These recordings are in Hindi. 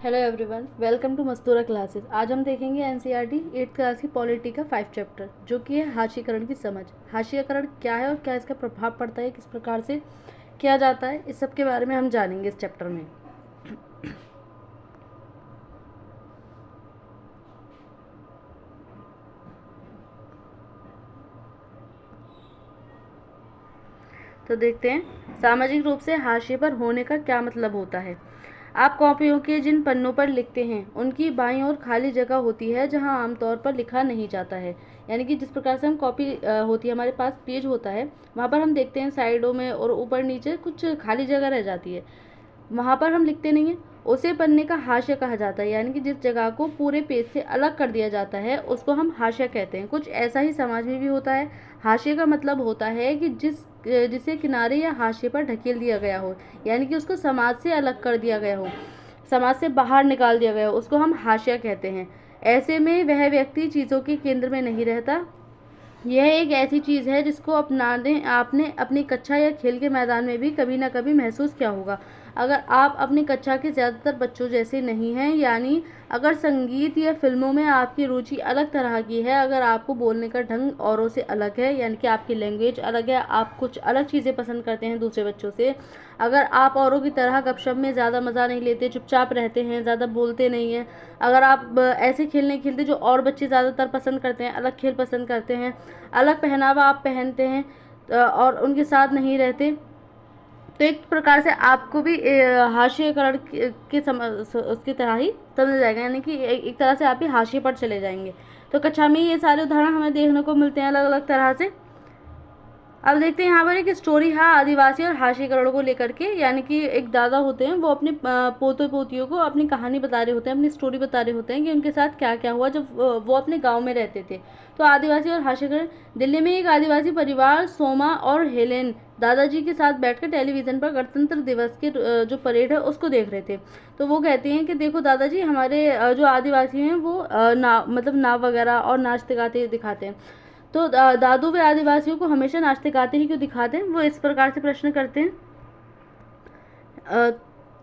Hello everyone, welcome to Mastura classes. आज हम देखेंगे एनसीईआरटी 8th क्लास की पॉलिटी का 5 चैप्टर, जो कि है हाशियाकरण की समझ। हाशियाकरण क्या है और क्या इसका प्रभाव पड़ता है, किस प्रकार से किया जाता है, इस सब के बारे में हम जानेंगे इस चैप्टर में। तो देखते हैं, सामाजिक रूप से हाशिए पर होने का क्या मतलब होता है। आप कॉपियों के जिन पन्नों पर लिखते हैं उनकी बाईं ओर खाली जगह होती है जहां आमतौर पर लिखा नहीं जाता है। यानी कि जिस प्रकार से हम कॉपी होती है, हमारे पास पेज होता है, वहाँ पर हम देखते हैं साइडों में और ऊपर नीचे कुछ खाली जगह रह जाती है, वहाँ पर हम लिखते नहीं हैं। उसे पन्ने का हाशिया कहा जाता है। यानी कि जिस जगह को पूरे पेज से अलग कर दिया जाता है उसको हम हाशिया कहते हैं। कुछ ऐसा ही समाज में भी होता है। हाशिए का मतलब होता है कि जिसे किनारे या हाशिए पर ढकेल दिया गया हो, यानी कि उसको समाज से अलग कर दिया गया हो, समाज से बाहर निकाल दिया गया हो, उसको हम हाशिया कहते हैं। ऐसे में वह व्यक्ति चीज़ों के केंद्र में नहीं रहता। यह एक ऐसी चीज़ है जिसको अपनाने आपने अपनी कक्षा या खेल के मैदान में भी कभी ना कभी महसूस किया होगा। अगर आप अपनी कक्षा के ज़्यादातर बच्चों जैसे नहीं हैं, यानी अगर संगीत या फिल्मों में आपकी रुचि अलग तरह की है, अगर आपको बोलने का ढंग औरों से अलग है, यानी कि आपकी लैंग्वेज अलग है, आप कुछ अलग चीज़ें पसंद करते हैं दूसरे बच्चों से, अगर आप औरों की तरह गपशप में ज़्यादा मज़ा नहीं लेते, चुपचाप रहते हैं, ज़्यादा बोलते नहीं हैं, अगर आप ऐसे खेल नहीं खेलते जो और बच्चे ज़्यादातर पसंद करते हैं, अलग खेल पसंद करते हैं, अलग पहनावा आप पहनते हैं और उनके साथ नहीं रहते, तो एक प्रकार से आपको भी हाशिएकरण के उसकी तरह ही समझा जाएगा। यानी कि एक तरह से आप भी हाशिए पर चले जाएंगे। तो कक्षा में ये सारे उदाहरण हमें देखने को मिलते हैं अलग अलग तरह से। अब देखते हैं यहाँ पर एक स्टोरी है आदिवासी और हाशिएकरण को लेकर के। यानी कि एक दादा होते हैं, वो अपने पोते पोतियों को अपनी कहानी बता रहे होते हैं, अपनी स्टोरी बता रहे होते हैं कि उनके साथ क्या क्या हुआ जब वो अपने गांव में रहते थे। तो आदिवासी और हाशिएकरण। दिल्ली में एक आदिवासी परिवार सोमा और हेलेन दादाजी के साथ बैठकर टेलीविजन पर गणतंत्र दिवस के जो परेड है उसको देख रहे थे। तो वो कहते हैं कि देखो दादाजी, हमारे जो आदिवासी हैं वो मतलब नाव वगैरह और नाचते गाते दिखाते हैं। तो दादू वे आदिवासियों को हमेशा नाचते गाते ही क्यों दिखाते हैं, वो इस प्रकार से प्रश्न करते हैं।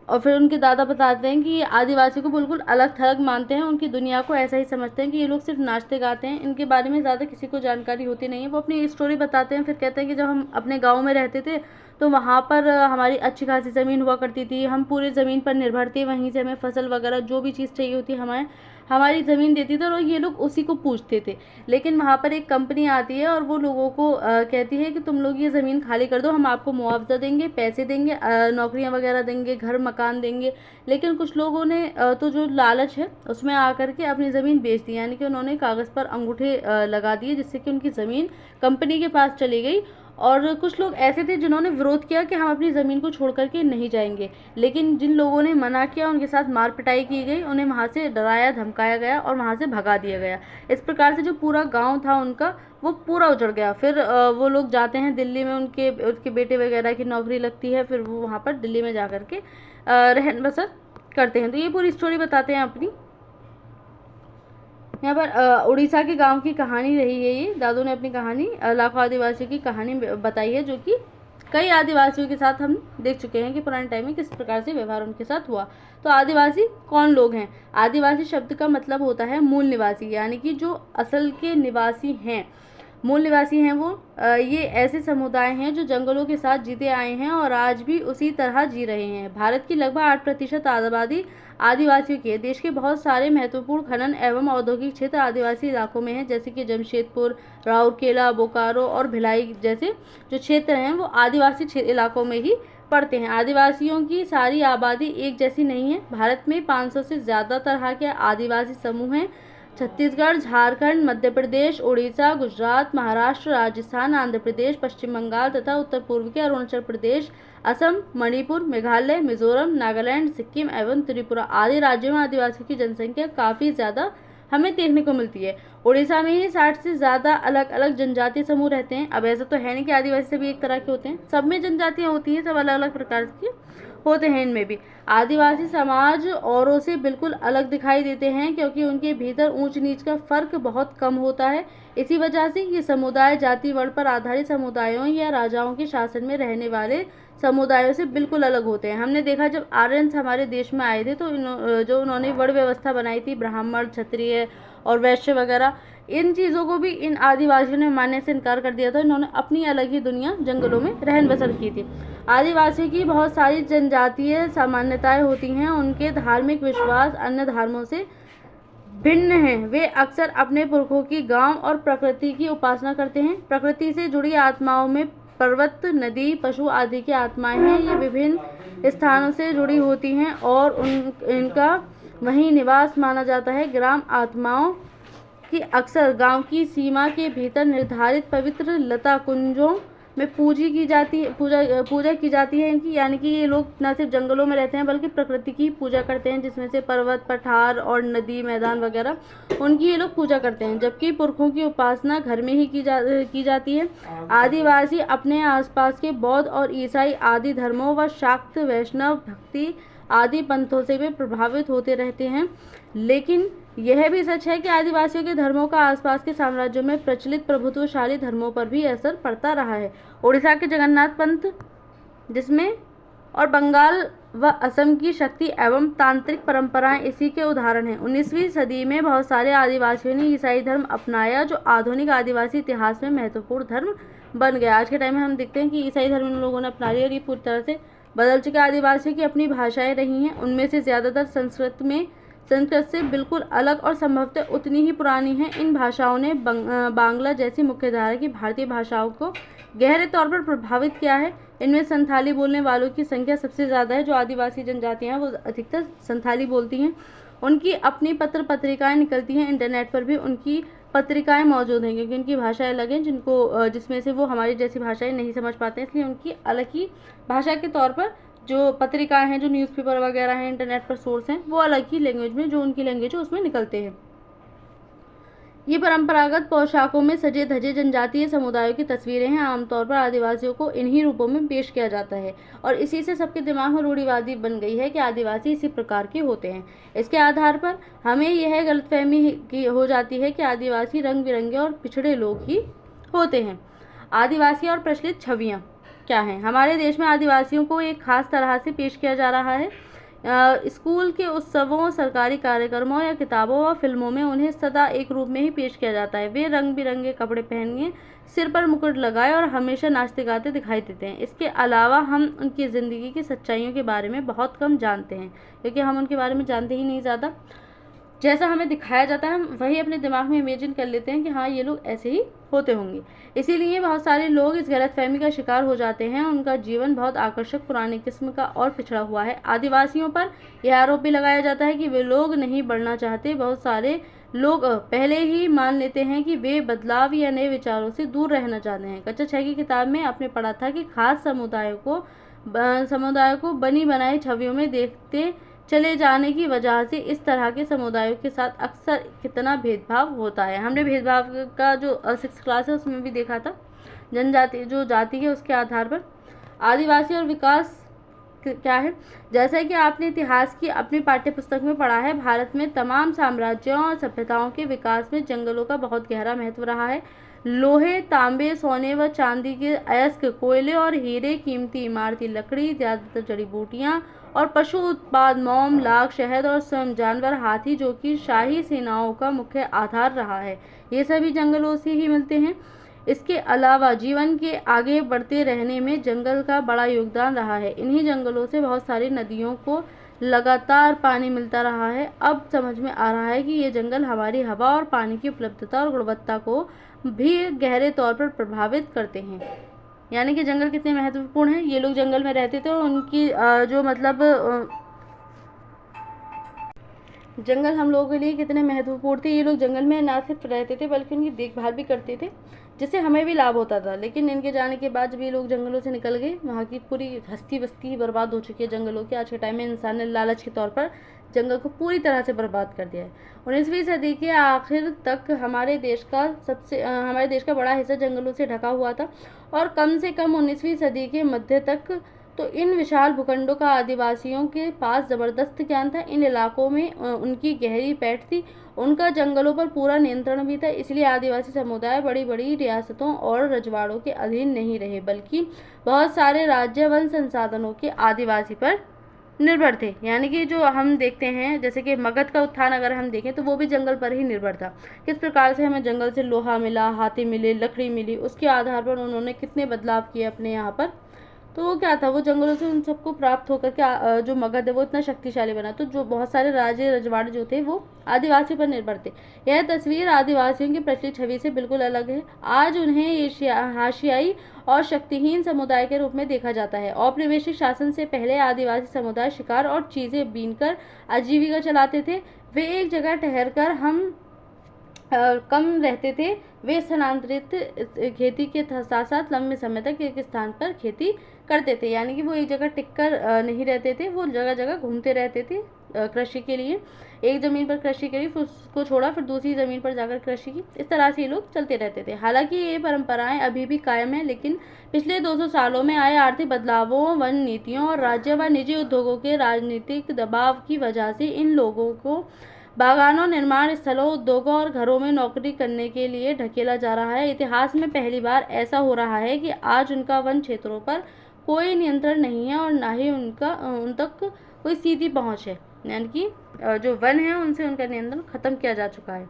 और फिर उनके दादा बताते हैं कि ये आदिवासी को बिल्कुल अलग थलग मानते हैं, उनकी दुनिया को ऐसा ही समझते हैं कि ये लोग सिर्फ नाचते गाते हैं, इनके बारे में ज़्यादा किसी को जानकारी होती नहीं है। वो अपनी स्टोरी बताते हैं, फिर कहते हैं कि जब हम अपने गाँव में रहते थे तो वहाँ पर हमारी अच्छी खासी ज़मीन हुआ करती थी, हम पूरे ज़मीन पर निर्भर थे, वहीं से हमें फसल वगैरह जो भी चीज़ चाहिए होती है हमारी ज़मीन देती थी और ये लोग उसी को पूछते थे। लेकिन वहाँ पर एक कंपनी आती है और वो लोगों को कहती है कि तुम लोग ये ज़मीन खाली कर दो, हम आपको मुआवजा देंगे, पैसे देंगे, नौकरियाँ वगैरह देंगे, घर मकान देंगे। लेकिन कुछ लोगों ने तो जो लालच है उसमें आकर के अपनी ज़मीन बेच दी। यानी कि उन्होंने कागज़ पर अंगूठे लगा दिए, जिससे कि उनकी ज़मीन कंपनी के पास चली गई। और कुछ लोग ऐसे थे जिन्होंने विरोध किया कि हम अपनी ज़मीन को छोड़ करके नहीं जाएंगे, लेकिन जिन लोगों ने मना किया उनके साथ मार पिटाई की गई, उन्हें वहाँ से डराया धमकाया गया और वहाँ से भगा दिया गया। इस प्रकार से जो पूरा गांव था उनका, वो पूरा उजड़ गया। फिर वो लोग जाते हैं दिल्ली में, उनके बेटे वगैरह की नौकरी लगती है, फिर वो वहाँ पर दिल्ली में जा कर के रहन बसर करते हैं। तो ये पूरी स्टोरी बताते हैं अपनी। यहाँ पर उड़ीसा के गांव की कहानी रही है। ये दादू ने अपनी कहानी, लाखों आदिवासियों की कहानी बताई है, जो कि कई आदिवासियों के साथ हम देख चुके हैं कि पुराने टाइम में किस प्रकार से व्यवहार उनके साथ हुआ। तो आदिवासी कौन लोग हैं? आदिवासी शब्द का मतलब होता है मूल निवासी, यानी कि जो असल के निवासी हैं, मूल निवासी हैं वो। ये ऐसे समुदाय हैं जो जंगलों के साथ जीते आए हैं और आज भी उसी तरह जी रहे हैं। भारत की लगभग 8% आबादी आदिवासियों की है। देश के बहुत सारे महत्वपूर्ण खनन एवं औद्योगिक क्षेत्र आदिवासी इलाकों में हैं, जैसे कि जमशेदपुर, राउरकेला, बोकारो और भिलाई जैसे जो क्षेत्र हैं वो आदिवासी इलाकों में ही पड़ते हैं। आदिवासियों की सारी आबादी एक जैसी नहीं है। भारत में 500 से ज़्यादा तरह के आदिवासी समूह हैं। छत्तीसगढ़, झारखंड, मध्य प्रदेश, उड़ीसा, गुजरात, महाराष्ट्र, राजस्थान, आंध्र प्रदेश, पश्चिम बंगाल तथा उत्तर पूर्व के अरुणाचल प्रदेश, असम, मणिपुर, मेघालय, मिजोरम, नागालैंड, सिक्किम एवं त्रिपुरा आदि राज्यों में आदिवासियों की जनसंख्या काफ़ी ज़्यादा हमें देखने को मिलती है। उड़ीसा में ही 60 से ज़्यादा अलग अलग जनजातीय समूह रहते हैं। अब ऐसा तो है नहीं कि आदिवासी सभी एक तरह के होते हैं, सब में जनजातियाँ होती हैं, सब अलग अलग प्रकार की। होते हैं। इनमें भी आदिवासी समाज औरों से बिल्कुल अलग दिखाई देते हैं क्योंकि उनके भीतर ऊंच नीच का फर्क बहुत कम होता है। इसी वजह से ये समुदाय जाति वर्ग पर आधारित समुदायों या राजाओं के शासन में रहने वाले समुदायों से बिल्कुल अलग होते हैं। हमने देखा जब आर्यन्स हमारे देश में आए थे तो जो उन्होंने वर्ण व्यवस्था बनाई थी, ब्राह्मण, क्षत्रिय और वैश्य वगैरह, इन चीज़ों को भी इन आदिवासियों ने मानने से इनकार कर दिया था। इन्होंने अपनी अलग ही दुनिया जंगलों में रहन बसर की थी। आदिवासियों की बहुत सारी जनजातीय सामान्यताएं होती हैं। उनके धार्मिक विश्वास अन्य धर्मों से भिन्न हैं। वे अक्सर अपने पुरखों की गांव और प्रकृति की उपासना करते हैं। प्रकृति से जुड़ी आत्माओं में पर्वत, नदी, पशु आदि की आत्माएं हैं। ये विभिन्न स्थानों से जुड़ी होती हैं और इनका वहीं निवास माना जाता है। ग्राम आत्माओं की अक्सर गांव की सीमा के भीतर निर्धारित पवित्र लता कुंजों में पूजा की जाती है इनकी, यानी कि ये लोग न सिर्फ जंगलों में रहते हैं बल्कि प्रकृति की पूजा करते हैं, जिसमें से पर्वत, पठार और नदी, मैदान वगैरह उनकी ये लोग पूजा करते हैं। जबकि पुरखों की उपासना घर में ही की जाती है। आदिवासी अपने आसपास के बौद्ध और ईसाई आदि धर्मों व शाक्त, वैष्णव, भक्ति आदि पंथों से भी प्रभावित होते रहते हैं। लेकिन यह भी सच है कि आदिवासियों के धर्मों का आसपास के साम्राज्यों में प्रचलित प्रभुत्वशाली धर्मों पर भी असर पड़ता रहा है। उड़ीसा के जगन्नाथ पंथ जिसमें और बंगाल व असम की शक्ति एवं तांत्रिक परंपराएं इसी के उदाहरण हैं। 19वीं सदी में बहुत सारे आदिवासियों ने ईसाई धर्म अपनाया, जो आधुनिक आदिवासी इतिहास में महत्वपूर्ण धर्म बन गया। आज के टाइम में हम देखते हैं कि ईसाई धर्म इन लोगों ने अपना लिया और ये पूरी तरह से बदल चुके। आदिवासियों की अपनी भाषाएं रही हैं। उनमें से ज़्यादातर संस्कृत से बिल्कुल अलग और संभवतः उतनी ही पुरानी हैं। इन भाषाओं ने बांग्ला जैसी मुख्यधारा की भारतीय भाषाओं को गहरे तौर पर प्रभावित किया है। इनमें संथाली बोलने वालों की संख्या सबसे ज़्यादा है। जो आदिवासी जनजातियाँ हैं वो अधिकतर संथाली बोलती हैं। उनकी अपनी पत्र पत्रिकाएँ निकलती हैं। इंटरनेट पर भी उनकी पत्रिकाएं मौजूद हैं क्योंकि उनकी भाषाएं अलग हैं, जिसमें से वो हमारी जैसी भाषाएं नहीं समझ पाते हैं, इसलिए उनकी अलग ही भाषा के तौर पर जो पत्रिकाएं हैं, जो न्यूज़पेपर वगैरह हैं, इंटरनेट पर सोर्स हैं, वो अलग ही लैंग्वेज में, जो उनकी लैंग्वेज है उसमें निकलते हैं। ये परंपरागत पोशाकों में सजे धजे जनजातीय समुदायों की तस्वीरें हैं। आमतौर पर आदिवासियों को इन्हीं रूपों में पेश किया जाता है और इसी से सबके दिमाग में रूढ़िवादी बन गई है कि आदिवासी इसी प्रकार के होते हैं। इसके आधार पर हमें यह गलतफहमी हो जाती है कि आदिवासी रंग बिरंगे और पिछड़े लोग ही होते हैं। आदिवासी और प्रचलित छवियाँ क्या हैं? हमारे देश में आदिवासियों को एक खास तरह से पेश किया जा रहा है। स्कूल के उत्सवों, सरकारी कार्यक्रमों या किताबों व फिल्मों में उन्हें सदा एक रूप में ही पेश किया जाता है। वे रंग बिरंगे कपड़े पहने, सिर पर मुकुट लगाए और हमेशा नाचते गाते दिखाई देते हैं। इसके अलावा हम उनकी ज़िंदगी की सच्चाइयों के बारे में बहुत कम जानते हैं क्योंकि हम उनके बारे में जानते ही नहीं ज़्यादा। जैसा हमें दिखाया जाता है हम वही अपने दिमाग में इमेजिन कर लेते हैं कि हाँ ये लोग ऐसे ही होते होंगे। इसीलिए बहुत सारे लोग इस गलतफहमी का शिकार हो जाते हैं। उनका जीवन बहुत आकर्षक, पुराने किस्म का और पिछड़ा हुआ है। आदिवासियों पर यह आरोप भी लगाया जाता है कि वे लोग नहीं बढ़ना चाहते। बहुत सारे लोग पहले ही मान लेते हैं कि वे बदलाव या नए विचारों से दूर रहना चाहते हैं। कक्षा 6 की किताब में आपने पढ़ा था कि खास समुदायों को बनी बनाई छवियों में देखते चले जाने की वजह से इस तरह के समुदायों के साथ अक्सर कितना भेदभाव होता है। हमने भेदभाव का जो 6th क्लास है उसमें भी देखा था। जनजाति जो जाति है उसके आधार पर आदिवासी और विकास क्या है? जैसा कि आपने इतिहास की अपनी पाठ्य पुस्तक में पढ़ा है, भारत में तमाम साम्राज्यों और सभ्यताओं के विकास में जंगलों का बहुत गहरा महत्व रहा है। लोहे, तांबे, सोने व चांदी के अयस्क, कोयले और हीरे, कीमती इमारती लकड़ी, ज़्यादातर जड़ी बूटियाँ और पशु उत्पाद, मोम, लाख, शहद और स्वयं जानवर, हाथी जो कि शाही सेनाओं का मुख्य आधार रहा है, ये सभी जंगलों से ही मिलते हैं। इसके अलावा जीवन के आगे बढ़ते रहने में जंगल का बड़ा योगदान रहा है। इन्हीं जंगलों से बहुत सारी नदियों को लगातार पानी मिलता रहा है। अब समझ में आ रहा है कि ये जंगल हमारी हवा और पानी की उपलब्धता और गुणवत्ता को भी गहरे तौर पर प्रभावित करते हैं। यानी कि जंगल कितने महत्वपूर्ण हैं। ये लोग जंगल में रहते थे और उनकी जंगल हम लोगों के लिए कितने महत्वपूर्ण थे। ये लोग जंगल में ना सिर्फ रहते थे बल्कि उनकी देखभाल भी करते थे, जिससे हमें भी लाभ होता था। लेकिन इनके जाने के बाद जब ये लोग जंगलों से निकल गए, वहाँ की पूरी हस्ती बस्ती बर्बाद हो चुकी है जंगलों की। आज के टाइम में इंसान ने लालच के तौर पर जंगल को पूरी तरह से बर्बाद कर दिया है। 19वीं सदी के आखिर तक हमारे देश का बड़ा हिस्सा जंगलों से ढका हुआ था और कम से कम 19वीं सदी के मध्य तक तो इन विशाल भूखंडों का आदिवासियों के पास ज़बरदस्त ज्ञान था। इन इलाकों में उनकी गहरी पैठ थी, उनका जंगलों पर पूरा नियंत्रण भी था। इसलिए आदिवासी समुदाय बड़ी बड़ी रियासतों और रजवाड़ों के अधीन नहीं रहे, बल्कि बहुत सारे राज्य वन संसाधनों के आदिवासी पर निर्भर थे। यानी कि जो हम देखते हैं, जैसे कि मगध का उत्थान अगर हम देखें तो वो भी जंगल पर ही निर्भर था। किस प्रकार से हमें जंगल से लोहा मिला, हाथी मिले, लकड़ी मिली, उसके आधार पर उन्होंने कितने बदलाव किए अपने यहाँ पर। तो वो क्या था, वो जंगलों से उन सबको प्राप्त होकर के जो मगध है वो इतना शक्तिशाली बना। तो जो बहुत सारे राज्य रजवाड़े जो थे वो आदिवासी पर निर्भर थे। यह तस्वीर आदिवासियों की प्रचलित छवि से बिल्कुल अलग है। आज उन्हें हाशियाई और शक्तिहीन समुदाय के रूप में देखा जाता है। औपनिवेशिक शासन से पहले आदिवासी समुदाय शिकार और चीजें बीनकर आजीविका चलाते थे। वे एक जगह ठहरकर कम रहते थे। वे स्थानांतरित खेती के साथ साथ लंबे समय तक एक स्थान पर खेती करते थे। यानी कि वो एक जगह टिककर नहीं रहते थे, वो जगह जगह घूमते रहते थे कृषि के लिए। एक ज़मीन पर कृषि करी, फिर उसको छोड़ा, फिर दूसरी ज़मीन पर जाकर कृषि की। इस तरह से ये लोग चलते रहते थे। हालांकि ये परंपराएं अभी भी कायम है, लेकिन पिछले 200 सालों में आए आर्थिक बदलावों, वन नीतियों और राज्य व निजी उद्योगों के राजनीतिक दबाव की वजह से इन लोगों को बागानों, निर्माण स्थलों, उद्योगों और घरों में नौकरी करने के लिए ढकेला जा रहा है। इतिहास में पहली बार ऐसा हो रहा है कि आज उनका वन क्षेत्रों पर कोई नियंत्रण नहीं है और ना ही उन तक कोई सीधी पहुंच है। यानी कि जो वन है उनसे उनका नियंत्रण खत्म किया जा चुका है।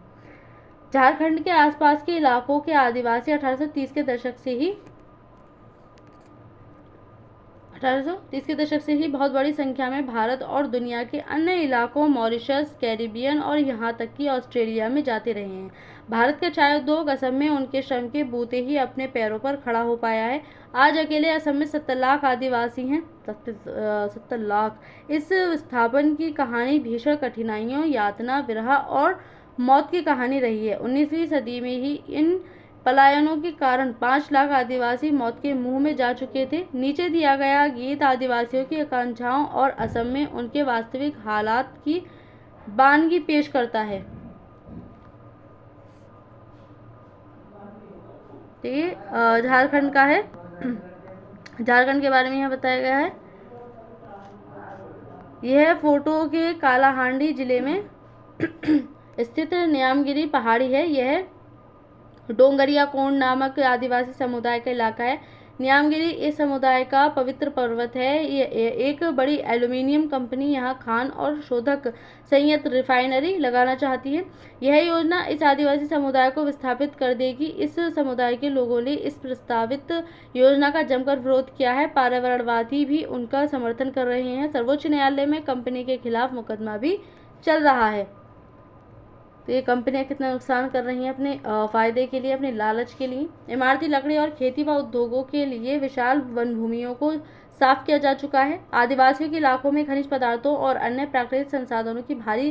झारखंड के आसपास के इलाकों के आदिवासी 1830 के दशक से ही बहुत बड़ी संख्या में भारत और दुनिया के अन्य इलाकों, मॉरिशस, कैरिबियन और यहाँ तक कि ऑस्ट्रेलिया में जाते रहे हैं। भारत के चाय उद्योग असम में उनके श्रम के बूते ही अपने पैरों पर खड़ा हो पाया है। आज अकेले असम में 70 लाख आदिवासी हैं। 70 लाख। इस विस्थापन की कहानी भीषण कठिनाइयों, यातना, विरह और मौत की कहानी रही है। 19वीं सदी में ही इन पलायनों के कारण 5 लाख आदिवासी मौत के मुंह में जा चुके थे। नीचे दिया गया गीत आदिवासियों की आकांक्षाओं और असम में उनके वास्तविक हालात की बानगी पेश करता है। तो ये झारखंड का है। झारखंड के बारे में यहाँ बताया गया है। यह फोटो के कालाहांडी जिले में स्थित न्यामगिरी पहाड़ी है। यह डोंगरिया कोंड नामक आदिवासी समुदाय का इलाका है। न्यामगिरी इस समुदाय का पवित्र पर्वत है। ये एक बड़ी एल्यूमिनियम कंपनी यहाँ खान और शोधक संयंत्र, रिफाइनरी लगाना चाहती है। यह योजना इस आदिवासी समुदाय को विस्थापित कर देगी। इस समुदाय के लोगों ने इस प्रस्तावित योजना का जमकर विरोध किया है। पर्यावरणवादी भी उनका समर्थन कर रहे हैं। सर्वोच्च न्यायालय में कंपनी के खिलाफ मुकदमा भी चल रहा है। तो ये कंपनियां कितना नुकसान कर रही हैं अपने फायदे के लिए, अपने लालच के लिए। इमारती लकड़ी और खेती व उद्योगों के लिए विशाल वन भूमियों को साफ किया जा चुका है। आदिवासियों के इलाकों में खनिज पदार्थों और अन्य प्राकृतिक संसाधनों की भारी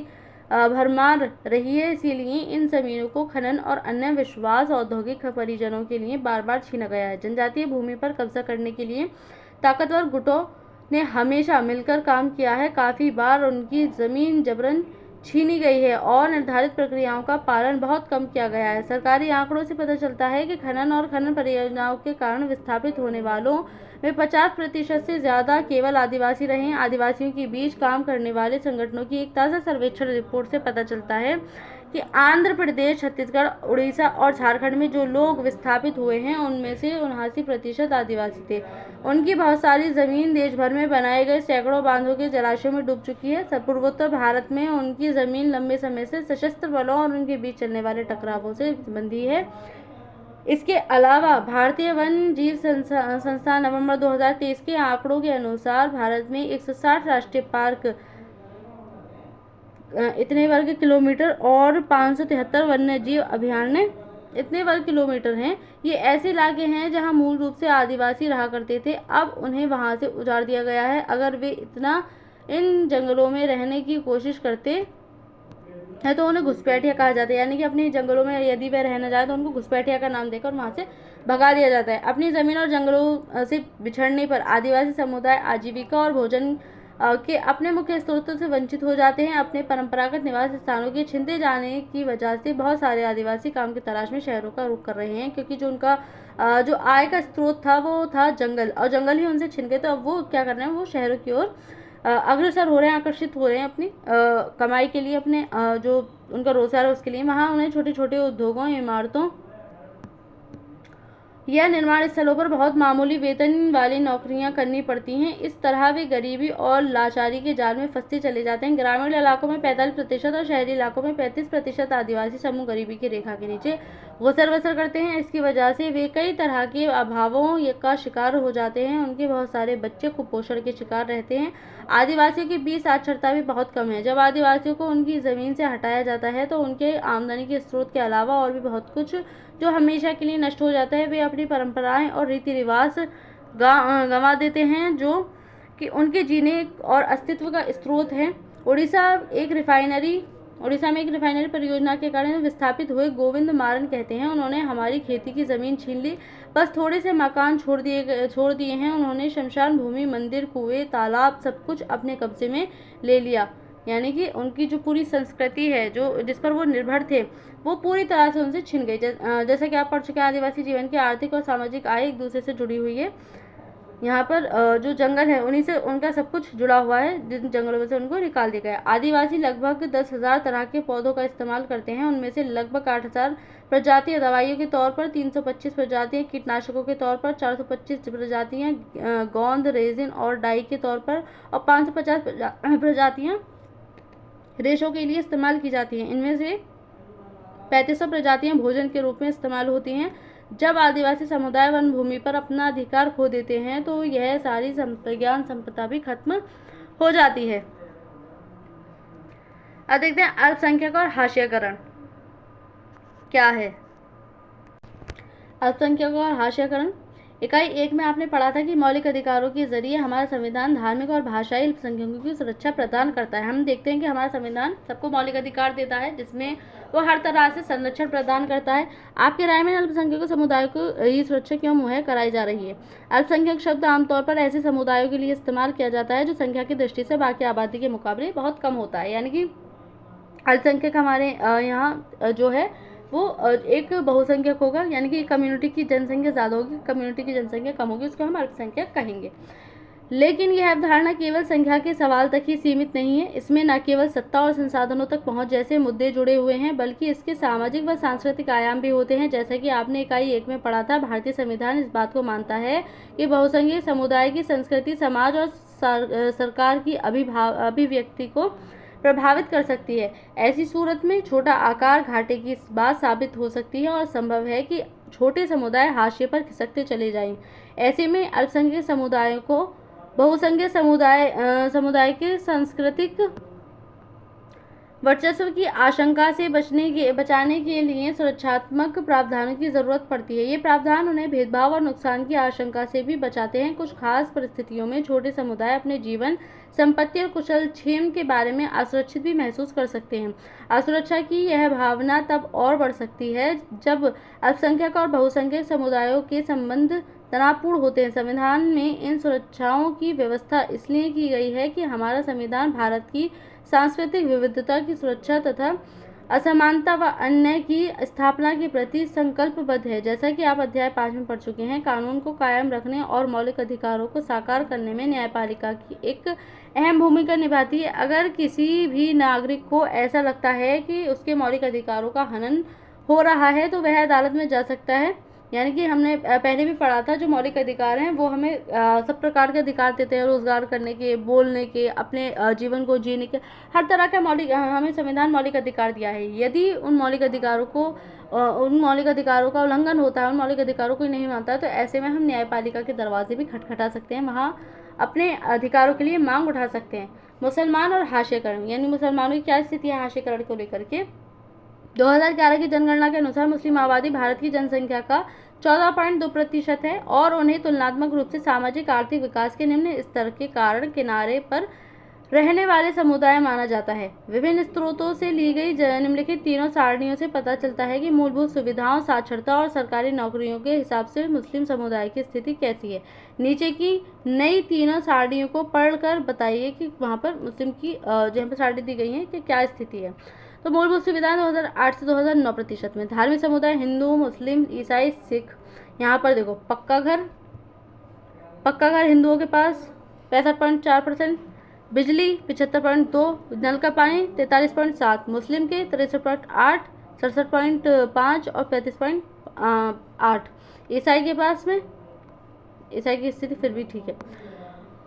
भरमार रही है। इसीलिए इन जमीनों को खनन और अन्य विश्वास औद्योगिक परियोजनाओं के लिए बार बार छीना गया है। जनजातीय भूमि पर कब्जा करने के लिए ताकतवर गुटों ने हमेशा मिलकर काम किया है। काफ़ी बार उनकी ज़मीन जबरन छीनी गई है और निर्धारित प्रक्रियाओं का पालन बहुत कम किया गया है। सरकारी आंकड़ों से पता चलता है कि खनन परियोजनाओं के कारण विस्थापित होने वालों में 50% से ज़्यादा केवल आदिवासी रहे हैं। आदिवासियों के बीच काम करने वाले संगठनों की एक ताज़ा सर्वेक्षण रिपोर्ट से पता चलता है कि आंध्र प्रदेश, छत्तीसगढ़, उड़ीसा और झारखंड में जो लोग विस्थापित हुए हैं उनमें से 79% आदिवासी थे। उनकी बहुत सारी ज़मीन देश भर में बनाए गए सैकड़ों बांधों के जलाशयों में डूब चुकी है। पूर्वोत्तर भारत में उनकी ज़मीन लंबे समय से सशस्त्र बलों और उनके बीच चलने वाले टकरावों से बंधी है। इसके अलावा भारतीय वन जीव संस्थान नवंबर 2023 के आंकड़ों के अनुसार भारत में 160 राष्ट्रीय पार्क, इतने वर्ग किलोमीटर और 573 वन्य जीव अभयारण्य इतने वर्ग किलोमीटर हैं। ये ऐसे इलाके हैं जहां मूल रूप से आदिवासी रहा करते थे। अब उन्हें वहां से उजाड़ दिया गया है। अगर वे इन जंगलों में रहने की कोशिश करते हैं तो उन्हें घुसपैठिया कहा जाता है। यानी कि अपने जंगलों में यदि वे रहना चाहे तो उनको घुसपैठिया का नाम देकर वहां से भगा दिया जाता है। अपनी ज़मीन और जंगलों से बिछड़ने पर आदिवासी समुदाय आजीविका और भोजन के अपने मुख्य स्रोतों से वंचित हो जाते हैं। अपने परंपरागत निवास स्थानों के छिनते जाने की वजह से बहुत सारे आदिवासी काम की तलाश में शहरों का रुख कर रहे हैं, क्योंकि जो उनका जो आय का स्रोत था वो था जंगल, और जंगल ही उनसे छिन गए। तो अब वो क्या कर रहे हैं, वो शहरों की ओर अग्रसर हो रहे हैं, आकर्षित हो रहे हैं अपनी कमाई के लिए, अपने जो उनका रोजगार है उसके लिए। वहाँ उन्हें छोटे छोटे उद्योगों, इमारतों या निर्माण स्थलों पर बहुत मामूली वेतन वाली नौकरियां करनी पड़ती हैं। इस तरह वे गरीबी और लाचारी के जाल में फंसते चले जाते हैं। ग्रामीण इलाकों में 45% और शहरी इलाकों में 35% आदिवासी समूह गरीबी की रेखा के नीचे गुजर बसर करते हैं। इसकी वजह से वे कई तरह के अभावों का शिकार हो जाते हैं। उनके बहुत सारे बच्चे कुपोषण के शिकार रहते हैं। आदिवासियों के बीच साक्षरता भी बहुत कम है। जब आदिवासियों को उनकी ज़मीन से हटाया जाता है तो उनके आमदनी के स्रोत के अलावा और भी बहुत कुछ जो हमेशा के लिए नष्ट हो जाता है। वे अपनी परंपराएं और रीति रिवाज गंवा देते हैं, जो कि उनके जीने और अस्तित्व का स्रोत है। उड़ीसा में एक रिफाइनरी परियोजना के कारण विस्थापित हुए गोविंद मारन कहते हैं, उन्होंने हमारी खेती की ज़मीन छीन ली, बस थोड़े से मकान छोड़ दिए हैं। उन्होंने शमशान भूमि, मंदिर, कुएं, तालाब सब कुछ अपने कब्जे में ले लिया। यानी कि उनकी जो पूरी संस्कृति है, जो जिस पर वो निर्भर थे, वो पूरी तरह से उनसे छिन गई। जैसा कि आप पढ़ चुके हैं, आदिवासी जीवन की आर्थिक और सामाजिक आय एक दूसरे से जुड़ी हुई है। यहाँ पर जो जंगल है उन्हीं से उनका सब कुछ जुड़ा हुआ है, जिन जंगलों में से उनको निकाल दिया गया है। आदिवासी लगभग 10,000 तरह के पौधों का इस्तेमाल करते हैं। उनमें से लगभग 8,000 प्रजातियां दवाइयों के तौर पर, 325 प्रजातियां कीटनाशकों के तौर पर, 425 प्रजातियां गोंद, रेजिन और डाई के तौर पर, और 550 प्रजातियां रेशों के लिए इस्तेमाल की जाती हैं। इनमें से 3500 प्रजातियां भोजन के रूप में इस्तेमाल होती हैं। जब आदिवासी समुदाय वन भूमि पर अपना अधिकार खो देते हैं तो यह सारी ज्ञान संपदा भी खत्म हो जाती है। अब देखते हैं अल्पसंख्यक और हाशियाकरण क्या है। अल्पसंख्यक और हाशियाकरण इकाई 1 में आपने पढ़ा था कि मौलिक अधिकारों के जरिए हमारा संविधान धार्मिक और भाषाई अल्पसंख्यकों की सुरक्षा प्रदान करता है। हम देखते हैं कि हमारा संविधान सबको मौलिक अधिकार देता है, जिसमें वो हर तरह से संरक्षण प्रदान करता है। आपके राय में अल्पसंख्यक समुदाय को ये सुरक्षा क्यों मुहैया कराई जा रही है? अल्पसंख्यक शब्द आमतौर पर ऐसे समुदायों के लिए इस्तेमाल किया जाता है जो संख्या की दृष्टि से बाकी आबादी के मुकाबले बहुत कम होता है। यानी कि अल्पसंख्यक हमारे यहाँ जो है वो एक बहुसंख्यक होगा, यानी कि कम्युनिटी की जनसंख्या ज़्यादा होगी, कम्युनिटी की जनसंख्या कम होगी, उसको हम अल्पसंख्यक कहेंगे। लेकिन यह अवधारणा केवल संख्या के सवाल तक ही सीमित नहीं है। इसमें न केवल सत्ता और संसाधनों तक पहुंच जैसे मुद्दे जुड़े हुए हैं, बल्कि इसके सामाजिक व सांस्कृतिक आयाम भी होते हैं। जैसा कि आपने इकाई 1 में पढ़ा था, भारतीय संविधान इस बात को मानता है कि बहुसंख्यक समुदाय की संस्कृति समाज और सरकार की अभिव्यक्ति को प्रभावित कर सकती है। ऐसी सूरत में छोटा आकार घाटे की बात साबित हो सकती है और संभव है कि छोटे समुदाय हाशिए पर खिसकते चले जाएं। ऐसे में अल्पसंख्यक समुदायों को बहुसंख्यक समुदाय के सांस्कृतिक वर्चस्व की आशंका से बचाने के लिए सुरक्षात्मक प्रावधानों की जरूरत पड़ती है। ये प्रावधान उन्हें भेदभाव और नुकसान की आशंका से भी बचाते हैं। कुछ खास परिस्थितियों में छोटे समुदाय अपने जीवन, संपत्ति और कुशलक्षेम के बारे में असुरक्षित भी महसूस कर सकते हैं। असुरक्षा की यह भावना तब और बढ़ सकती है जब अल्पसंख्यक और बहुसंख्यक समुदायों के संबंध तनावपूर्ण होते हैं। संविधान में इन सुरक्षाओं की व्यवस्था इसलिए की गई है कि हमारा संविधान भारत की सांस्कृतिक विविधता की सुरक्षा तथा असमानता व अन्याय की स्थापना के प्रति संकल्पबद्ध है। जैसा कि आप अध्याय 5 में पढ़ चुके हैं, कानून को कायम रखने और मौलिक अधिकारों को साकार करने में न्यायपालिका की एक अहम भूमिका निभाती है। अगर किसी भी नागरिक को ऐसा लगता है कि उसके मौलिक अधिकारों का हनन हो रहा है तो वह अदालत में जा सकता है। यानी कि हमने पहले भी पढ़ा था, जो मौलिक अधिकार हैं वो हमें सब प्रकार के अधिकार देते हैं, रोजगार करने के, बोलने के, अपने जीवन को जीने के, हर तरह का हमें संविधान मौलिक अधिकार दिया है। यदि उन मौलिक अधिकारों का उल्लंघन होता है, उन मौलिक अधिकारों को नहीं मानता है, तो ऐसे में हम न्यायपालिका के दरवाजे भी खटखटा सकते हैं, वहाँ अपने अधिकारों के लिए मांग उठा सकते हैं। मुसलमान और हाशियाकरण, यानी मुसलमानों की क्या स्थिति है हाशियाकरण को लेकर के। 2011 की जनगणना के अनुसार मुस्लिम आबादी भारत की जनसंख्या का 14.2% है और उन्हें तुलनात्मक रूप से सामाजिक आर्थिक विकास के निम्न स्तर के कारण किनारे पर रहने वाले समुदाय माना जाता है। विभिन्न स्रोतों से ली गई निम्नलिखित तीनों सारणियों से पता चलता है कि मूलभूत सुविधाओं, साक्षरता और सरकारी नौकरियों के हिसाब से मुस्लिम समुदाय की स्थिति कैसी है। नीचे की नई तीनों सारणियों को पढ़कर बताइए कि वहाँ पर मुस्लिम की जहाँ पर सारणी दी गई है कि क्या स्थिति है। तो मूलभूत सुविधाएं 2008 से 2009% में। धार्मिक समुदाय हिंदू, मुस्लिम, ईसाई, सिख। यहाँ पर देखो पक्का घर हिंदुओं के पास 65.4%, बिजली 75.2, नल का पानी 43.7, मुस्लिम के 63.8, 67.5 और 35.8। ईसाई के पास में, ईसाई की स्थिति फिर भी ठीक है।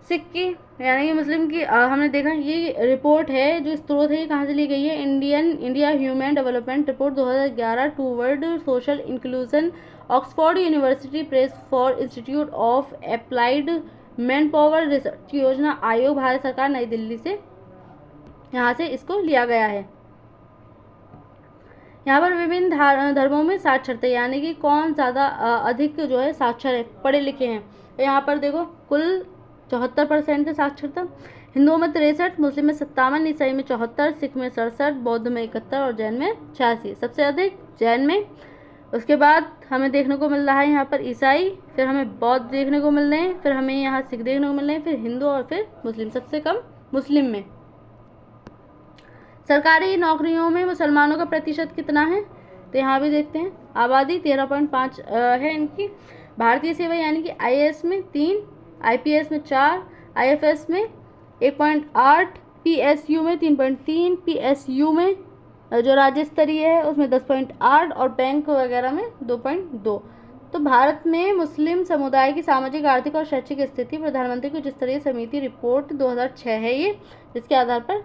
सिख की यानी कि मुस्लिम की हमने देखा, ये रिपोर्ट है जो स्रोत है ये कहाँ से ली गई है, India human development report 2011 toward social inclusion, Oxford university press for institute of applied man power research योजना आयोग, भारत सरकार, नई दिल्ली से यहाँ से इसको लिया गया है। यहाँ पर विभिन्न धर्मों में साक्षरता यानी कि कौन ज़्यादा अधिक जो है साक्षर है, पढ़े लिखे हैं। तो यहाँ पर देखो कुल 74% है साक्षरता। हिंदुओं में 63, मुस्लिम में 57, ईसाई में 74, सिख में 67, बौद्ध में 71 और जैन में 86। सबसे अधिक जैन में। उसके बाद हमें देखने को मिल रहा है यहाँ पर ईसाई, फिर हमें बौद्ध देखने को मिल रहे हैं, फिर हमें यहाँ सिख देखने को मिल रहे हैं, फिर हिंदू और फिर मुस्लिम। सबसे कम मुस्लिम में। सरकारी नौकरियों में मुसलमानों का प्रतिशत कितना है तो यहाँ भी देखते हैं। आबादी 13.5 है इनकी। भारतीय सेवा यानी कि IAS में 3, IPS में 4, IFS में 1.8, PSU में 3.3, PSU में जो राज्य स्तरीय है उसमें 10.8 और बैंक वगैरह में 2.2। तो भारत में मुस्लिम समुदाय की सामाजिक, आर्थिक और शैक्षिक स्थिति प्रधानमंत्री की उच्च स्तरीय समिति रिपोर्ट 2006 है ये, जिसके आधार पर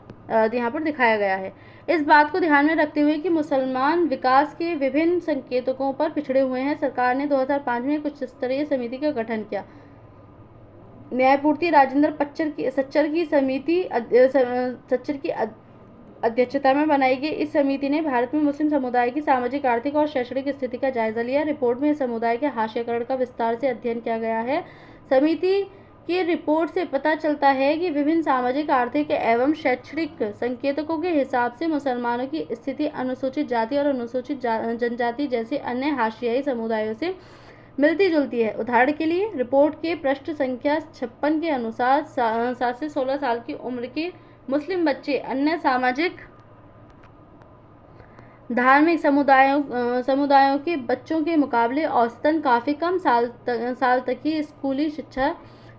यहाँ पर दिखाया गया है। इस बात को ध्यान में रखते हुए कि मुसलमान विकास के विभिन्न संकेतकों पर पिछड़े हुए हैं, सरकार ने 2005 में एक उच्च स्तरीय समिति का गठन किया। न्यायमूर्ति राजेंद्र सच्चर की अध्यक्षता में बनाई गई इस समिति ने भारत में मुस्लिम समुदाय की सामाजिक, आर्थिक और शैक्षणिक स्थिति का जायजा लिया। रिपोर्ट में समुदाय के हाशियाकरण का विस्तार से अध्ययन किया गया है। समिति की रिपोर्ट से पता चलता है कि विभिन्न सामाजिक, आर्थिक एवं शैक्षणिक संकेतकों के हिसाब से मुसलमानों की स्थिति अनुसूचित जाति और अनुसूचित जनजाति जैसे अन्य हाशियाई समुदायों से मिलती जुलती है। उदाहरण के लिए रिपोर्ट के पृष्ठ संख्या 56 के अनुसार 7 से 16 साल की उम्र के मुस्लिम बच्चे अन्य सामाजिक, धार्मिक समुदायों के बच्चों के मुकाबले औसतन काफ़ी कम साल तक ही स्कूली शिक्षा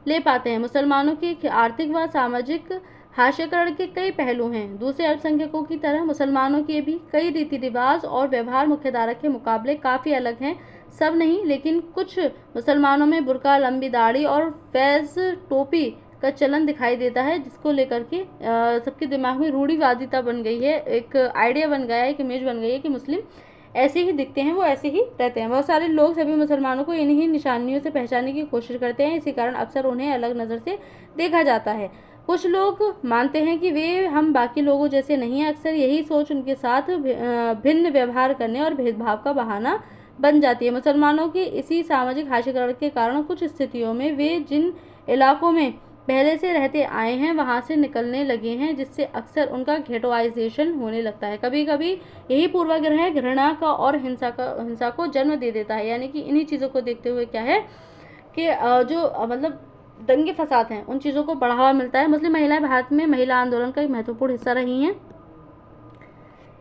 ले पाते हैं। मुसलमानों की आर्थिक व सामाजिक हाशियाकरण के कई पहलू हैं। दूसरे अल्पसंख्यकों की तरह मुसलमानों के भी कई रीति रिवाज और व्यवहार मुख्यधारा के मुकाबले काफ़ी अलग हैं। सब नहीं, लेकिन कुछ मुसलमानों में बुर्का, लंबी दाढ़ी और फैज़ टोपी का चलन दिखाई देता है, जिसको लेकर के सबके दिमाग में रूढ़िवादिता बन गई है, एक आइडिया बन गया है, एक इमेज बन गई है कि मुस्लिम ऐसे ही दिखते हैं, वो ऐसे ही रहते हैं। बहुत सारे लोग सभी मुसलमानों को इन्हीं निशानियों से पहचानने की कोशिश करते हैं, इसी कारण अक्सर उन्हें अलग नज़र से देखा जाता है। कुछ लोग मानते हैं कि वे हम बाकी लोगों जैसे नहीं हैं। अक्सर यही सोच उनके साथ भिन्न व्यवहार करने और भेदभाव का बहाना बन जाती है। मुसलमानों की इसी सामाजिक हाशियाकरण के कारण कुछ स्थितियों में वे जिन इलाकों में पहले से रहते आए हैं वहां से निकलने लगे हैं, जिससे अक्सर उनका घेटोआइजेशन होने लगता है। कभी कभी यही पूर्वाग्रह घृणा का और हिंसा को जन्म दे देता है। यानी कि इन्हीं चीज़ों को देखते हुए क्या है कि जो मतलब दंगे फसाद हैं उन चीज़ों को बढ़ावा मिलता है। मुस्लिम महिलाएं भारत में महिला आंदोलन का एक महत्वपूर्ण हिस्सा रही हैं।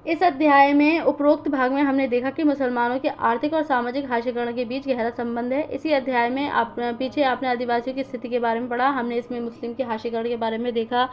इस अध्याय में उपरोक्त भाग में हमने देखा कि मुसलमानों के आर्थिक और सामाजिक हाशियाकरण के बीच गहरा संबंध है। इसी अध्याय में पीछे आपने आदिवासियों की स्थिति के बारे में पढ़ा। हमने इसमें मुस्लिम के हाशियाकरण के बारे में देखा,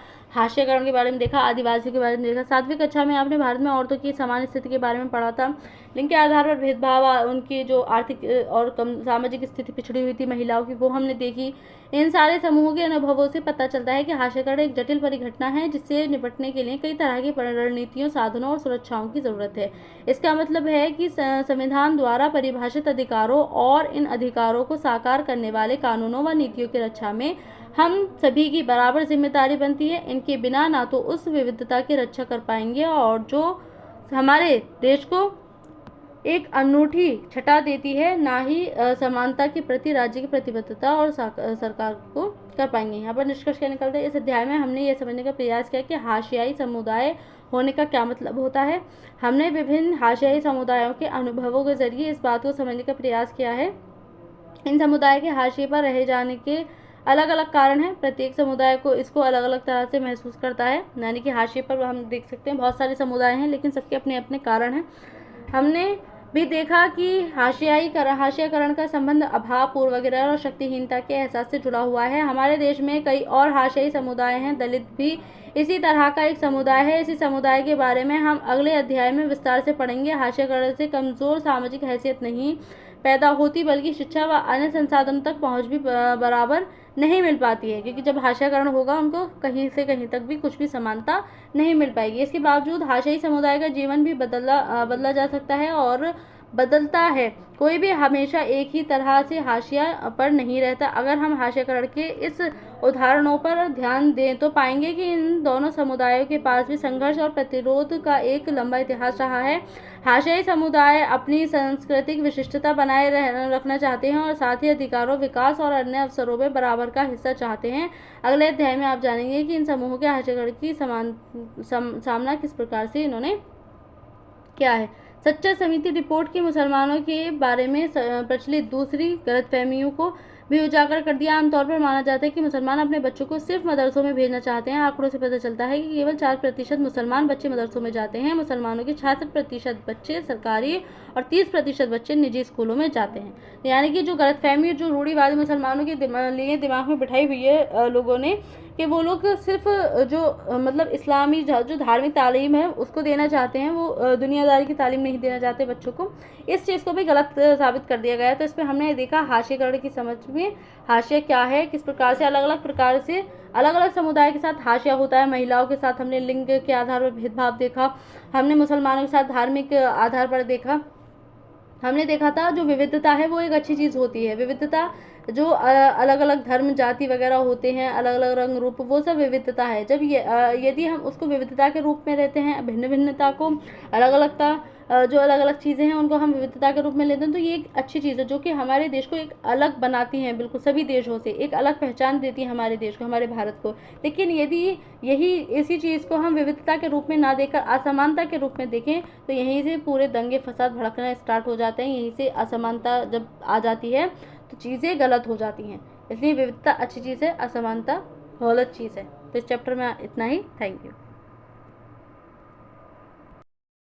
आदिवासियों के बारे में देखा। 7वीं कक्षा में आपने भारत में औरतों की समान स्थिति के बारे में पढ़ा था। लिंग के आधार पर भेदभाव, उनकी जो आर्थिक और कम सामाजिक स्थिति पिछड़ी हुई थी महिलाओं की, वो हमने देखी। इन सारे समूहों के अनुभवों से पता चलता है कि हाशियाकरण एक जटिल परिघटना है, जिससे निपटने के लिए कई तरह की रणनीतियों, साधनों और सुरक्षाओं की जरूरत है। इसका मतलब है कि संविधान द्वारा परिभाषित अधिकारों और इन अधिकारों को साकार करने वाले कानूनों व नीतियों की रक्षा में हम सभी की बराबर जिम्मेदारी बनती है। इनके बिना ना तो उस विविधता की रक्षा कर पाएंगे और जो हमारे देश को एक अनूठी छटा देती है, ना ही समानता के प्रति राज्य की प्रतिबद्धता और सरकार को कर पाएंगे। यहाँ पर निष्कर्ष क्या निकलता है, इस अध्याय में हमने ये समझने का प्रयास किया कि हाशियाई समुदाय होने का क्या मतलब होता है। हमने विभिन्न हाशियाई समुदायों के अनुभवों के जरिए इस बात को समझने का प्रयास किया है। इन समुदाय के हाशिए पर रह जाने के अलग अलग कारण हैं। प्रत्येक समुदाय को इसको अलग अलग तरह से महसूस करता है, यानी कि हाशिए पर हम देख सकते हैं बहुत सारे समुदाय हैं, लेकिन सबके अपने अपने कारण हैं। हमने भी देखा कि हाशियाकरण का संबंध अभाव, पूर्वाग्रह और शक्तिहीनता के एहसास से जुड़ा हुआ है। हमारे देश में कई और हाशियाई समुदाय हैं। दलित भी इसी तरह का एक समुदाय है। इसी समुदाय के बारे में हम अगले अध्याय में विस्तार से पढ़ेंगे। हाशियाकरण से कमजोर सामाजिक हैसियत नहीं पैदा होती, बल्कि शिक्षा व अन्य संसाधनों तक पहुंच भी बराबर नहीं मिल पाती है, क्योंकि जब हाशियाकरण होगा उनको कहीं से कहीं तक भी कुछ भी समानता नहीं मिल पाएगी। इसके बावजूद हाशियाई समुदाय का जीवन भी बदला जा सकता है और बदलता है। कोई भी हमेशा एक ही तरह से हाशिया पर नहीं रहता। अगर हम हाशियाकरण के इस उदाहरणों पर ध्यान दें तो पाएंगे कि इन दोनों समुदायों के पास भी संघर्ष और प्रतिरोध का एक लंबा इतिहास रहा है। हाशियाई समुदाय अपनी सांस्कृतिक विशिष्टता बनाए रखना चाहते हैं और साथ ही अधिकारों, विकास और अन्य अवसरों में बराबर का हिस्सा चाहते हैं। अगले अध्याय में आप जानेंगे कि इन समूहों के हाशियाकरण की सामना किस प्रकार से इन्होंने क्या है। सच्चर समिति रिपोर्ट की मुसलमानों के बारे में प्रचलित दूसरी गलतफहमियों को भी उजागर कर दिया। आमतौर पर माना जाता है कि मुसलमान अपने बच्चों को सिर्फ मदरसों में भेजना चाहते हैं। आंकड़ों से पता चलता है कि केवल 4% मुसलमान बच्चे मदरसों में जाते हैं। मुसलमानों के 66% बच्चे सरकारी और 30% बच्चे निजी स्कूलों में जाते हैं। यानी कि जो गलतफहमी, जो रूढ़िवादी मुसलमानों के लिए दिमाग में बिठाई हुई है लोगों ने, कि वो लोग सिर्फ जो मतलब इस्लामी जो धार्मिक तालीम है उसको देना चाहते हैं, वो दुनियादारी की तालीम नहीं देना चाहते बच्चों को। इस चीज़ को भी गलत साबित कर दिया गया है। तो इस पर हमने देखा हाशियाकरण की समझ में हाशिया क्या है, किस प्रकार से अलग अलग समुदाय के साथ हाशिया होता है। महिलाओं के साथ हमने लिंग के आधार पर भेदभाव देखा। हमने मुसलमानों के साथ धार्मिक आधार पर देखा। हमने देखा था जो विविधता है वो एक अच्छी चीज़ होती है। विविधता, जो अलग अलग धर्म, जाति वगैरह होते हैं, अलग अलग रंग रूप, वो सब विविधता है। जब यदि हम उसको विविधता के रूप में लेते हैं, भिन्न भिन्नता को, जो अलग अलग चीज़ें हैं उनको हम विविधता के रूप में लेते हैं, तो ये एक अच्छी चीज़ है जो कि हमारे देश को एक अलग बनाती हैं, बिल्कुल सभी देशों से एक अलग पहचान देती है हमारे देश को, हमारे भारत को। लेकिन यदि इसी चीज़ को हम विविधता के रूप में ना देकर असमानता के रूप में देखें तो यहीं से पूरे दंगे फसाद भड़कना स्टार्ट हो जाते हैं। यहीं से असमानता जब आ जाती है तो चीज़ें गलत हो जाती हैं। इसलिए विविधता अच्छी चीज़ है, असमानता गलत चीज़ है। तो इस चैप्टर में इतना ही। Thank you.